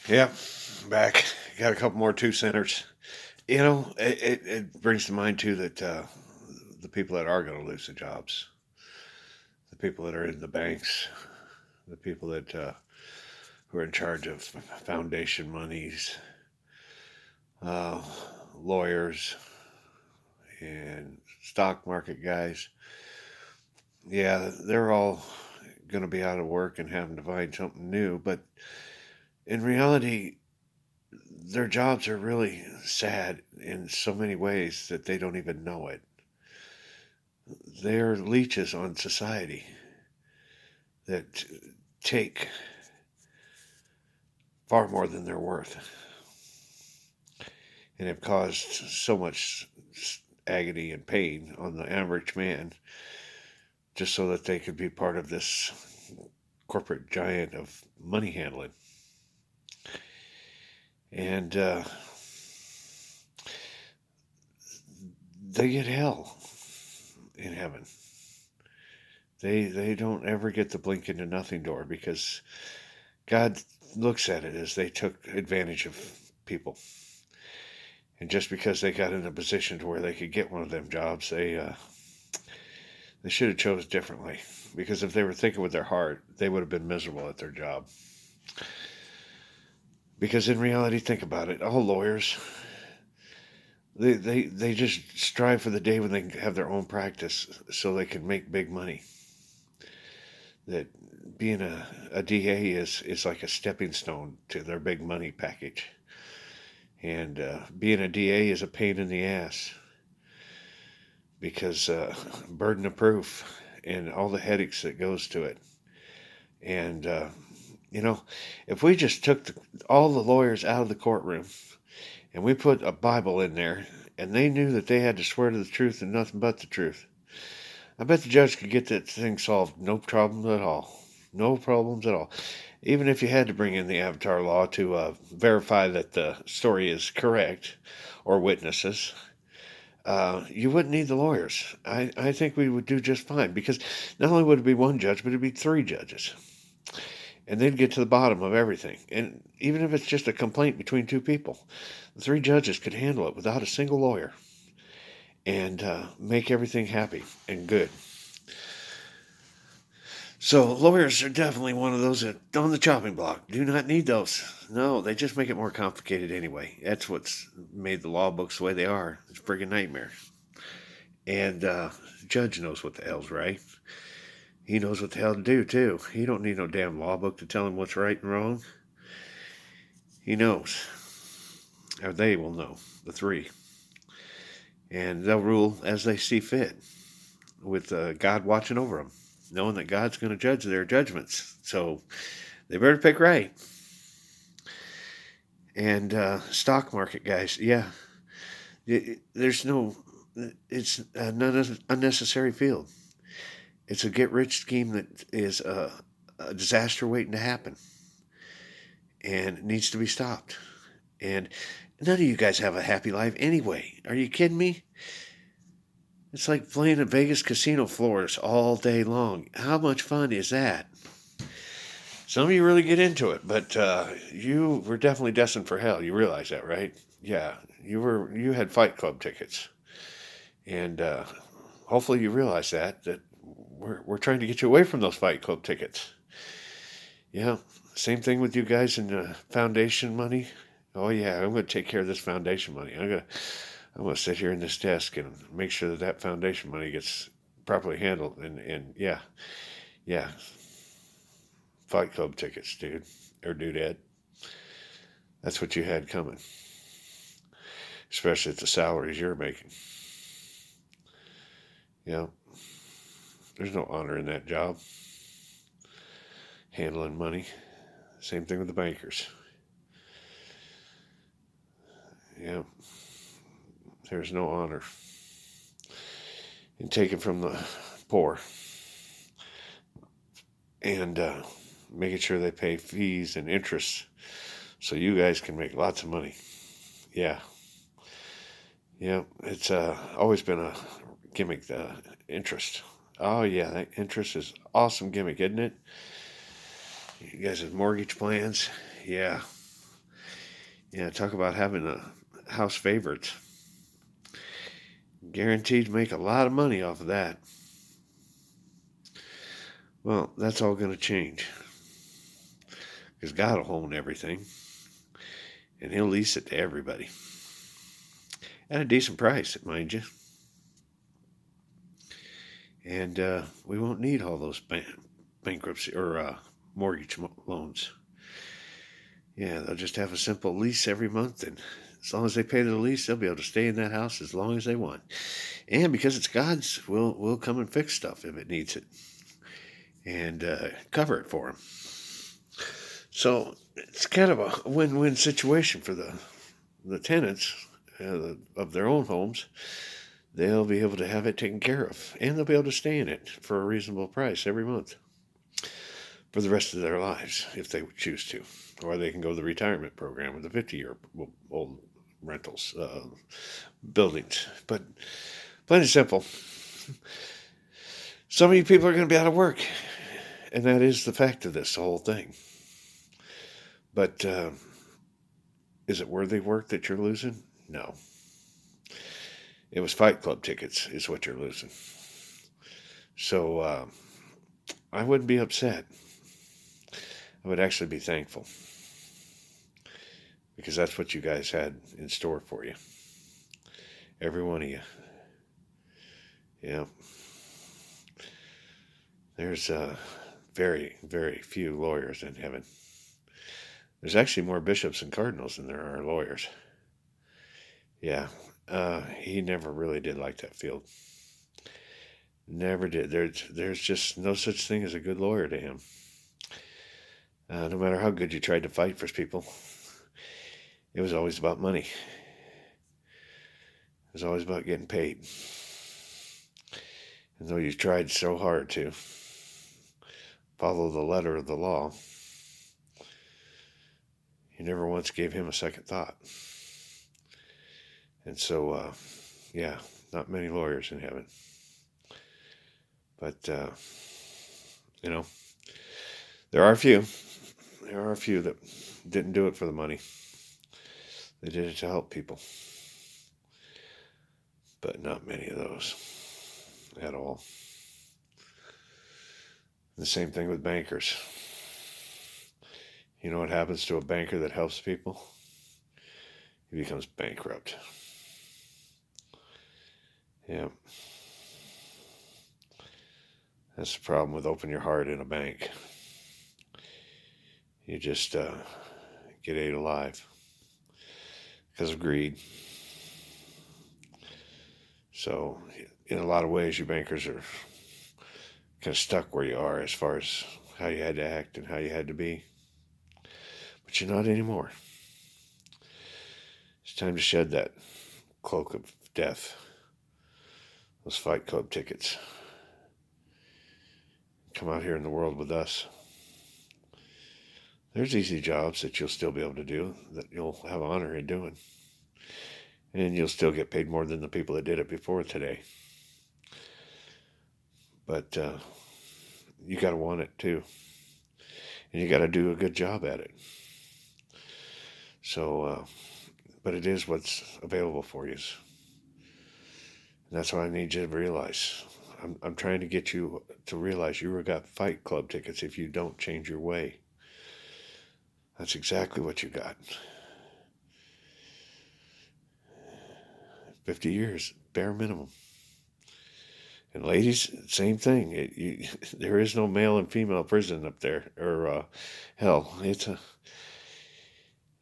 Yep, back. Got a couple more two centers. It brings to mind too that the people that are going to lose the jobs, the people that are in the banks, the people that who are in charge of foundation monies, uh, lawyers, and stock market guys. Yeah, they're all going to be out of work and having to find something new. But in reality, their jobs are really sad in so many ways that they don't even know it. They're leeches on society that take far more than they're worth and have caused so much agony and pain on the average man just so that they could be part of this corporate giant of money handling. And they get hell in heaven. They don't ever get the blink into nothing door because God looks at it as they took advantage of people. And just because they got in a position to where they could get one of them jobs, they should have chose differently. Because if they were thinking with their heart, they would have been miserable at their job. Because in reality, think about it, all lawyers, they just strive for the day when they have their own practice so they can make big money. That being a DA is like a stepping stone to their big money package. And being a DA is a pain in the ass because burden of proof and all the headaches that goes to it. And you know, if we just took all the lawyers out of the courtroom and we put a Bible in there and they knew that they had to swear to the truth and nothing but the truth, I bet the judge could get that thing solved no problem at all. No problems at all. Even if you had to bring in the Avatar law to verify that the story is correct or witnesses, you wouldn't need the lawyers. I think we would do just fine because not only would it be one judge, but it'd be three judges. And they'd get to the bottom of everything. And even if it's just a complaint between two people, the three judges could handle it without a single lawyer and make everything happy and good. So lawyers are definitely one of those that on the chopping block. Do not need those. No, they just make it more complicated anyway. That's what's made the law books the way they are. It's a friggin' nightmare. And the judge knows what the hell's right. He knows what the hell to do too. He don't need no damn law book to tell him what's right and wrong. He knows, or they will know, the three, and they'll rule as they see fit, with God watching over them, knowing that God's going to judge their judgments. So they better pick right. And stock market guys, yeah, there's no, it's an unnecessary field. It's a get rich scheme that is a disaster waiting to happen and it needs to be stopped. And none of you guys have a happy life anyway. Are you kidding me? It's like playing at Vegas casino floors all day long. How much fun is that? Some of you really get into it, but you were definitely destined for hell. You realize that, right? Yeah, you had Fight Club tickets, and hopefully you realize that we're trying to get you away from those Fight Club tickets. Yeah, same thing with you guys in foundation money. Oh yeah, I'm going to take care of this foundation money. I'm gonna sit here in this desk and make sure that that foundation money gets properly handled. And yeah, yeah, Fight Club tickets, dude, or dudette. That's what you had coming, especially at the salaries you're making. Yeah, there's no honor in that job, handling money. Same thing with the bankers. Yeah, there's no honor in taking from the poor and making sure they pay fees and interest so you guys can make lots of money. Yeah, yeah, it's always been a gimmick, the interest. Oh, yeah, that interest is awesome gimmick, isn't it? You guys have mortgage plans. Yeah, Yeah, talk about having a house favorite. Guaranteed to make a lot of money off of that. Well, that's all going to change because God will own everything and He'll lease it to everybody at a decent price, mind you. And we won't need all those bankruptcy or mortgage loans. Yeah, they'll just have a simple lease every month, and as long as they pay the lease, they'll be able to stay in that house as long as they want. And because it's God's, we'll come and fix stuff if it needs it, and cover it for them. So it's kind of a win-win situation for the tenants of their own homes. They'll be able to have it taken care of, and they'll be able to stay in it for a reasonable price every month for the rest of their lives if they choose to. Or they can go to the retirement program with the 50-year-old rentals, buildings. But plain and simple, some of you people are going to be out of work, and that is the fact of this whole thing. But is it worthy work that you're losing? No. It was Fight Club tickets is what you're losing. So I wouldn't be upset. I would actually be thankful because that's what you guys had in store for you. Every one of you. Yeah. There's very, very few lawyers in heaven. There's actually more bishops and cardinals than there are lawyers. Yeah. He never really did like that field. Never did. There's just no such thing as a good lawyer to him. No matter how good you tried to fight for people, it was always about money. It was always about getting paid. And though you tried so hard to follow the letter of the law, you never once gave him a second thought. And so, yeah, not many lawyers in heaven. But, you know, there are a few. There are a few that didn't do it for the money. They did it to help people. But not many of those at all. The same thing with bankers. You know what happens to a banker that helps people? He becomes bankrupt. Yeah. That's the problem with open your heart in a bank. You just get ate alive because of greed. So in a lot of ways, you bankers are kind of stuck where you are as far as how you had to act and how you had to be. But you're not anymore. It's time to shed that cloak of death, those Fight Club tickets. Come out here in the world with us. There's easy jobs that you'll still be able to do, that you'll have honor in doing. And you'll still get paid more than the people that did it before today. But you got to want it too. And you got to do a good job at it. So, but it is what's available for you. And that's what I need you to realize. I'm trying to get you to realize you got Fight Club tickets if you don't change your way. That's exactly what you got. 50 years, bare minimum. And ladies, same thing. There is no male and female prison up there, or hell.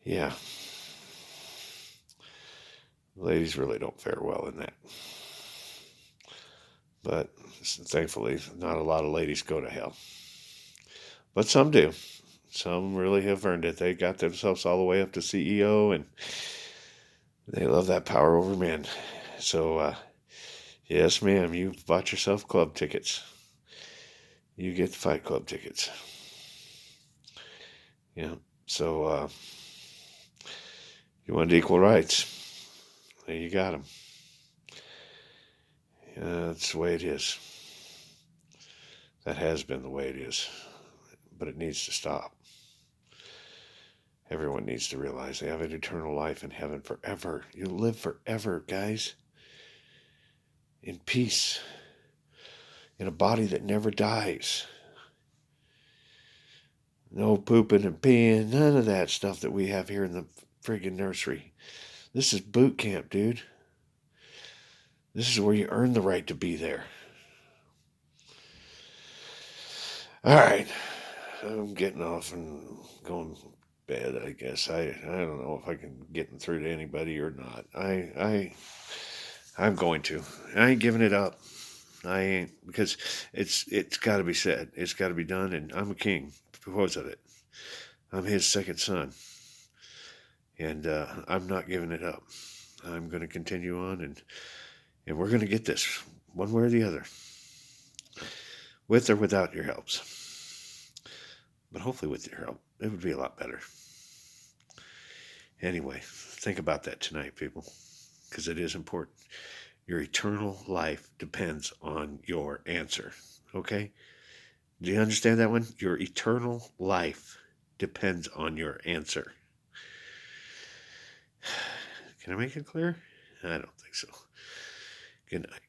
Yeah. Ladies really don't fare well in that. But thankfully, not a lot of ladies go to hell. But some do. Some really have earned it. They got themselves all the way up to CEO, and they love that power over men. So, yes, ma'am, you've bought yourself club tickets. You get the Fight Club tickets. Yeah. So, you wanted equal rights. There you got them. That's the way it is. That has been the way it is. But it needs to stop. Everyone needs to realize they have an eternal life in heaven forever. You live forever, guys, in peace, in a body that never dies. No pooping and peeing, none of that stuff that we have here in the friggin' nursery. This is boot camp, dude. This is where you earn the right to be there. All right. I'm getting off and going to bed, I guess. I don't know if I can get through to anybody or not. I'm going to. I ain't giving it up. I ain't, because it's got to be said. It's got to be done, and I'm a king because of it. I'm his second son, and I'm not giving it up. I'm going to continue on, and we're going to get this one way or the other, with or without your helps. But hopefully with your help, it would be a lot better. Anyway, think about that tonight, people, because it is important. Your eternal life depends on your answer. Okay? Do you understand that one? Your eternal life depends on your answer. Can I make it clear? I don't think so. Good night.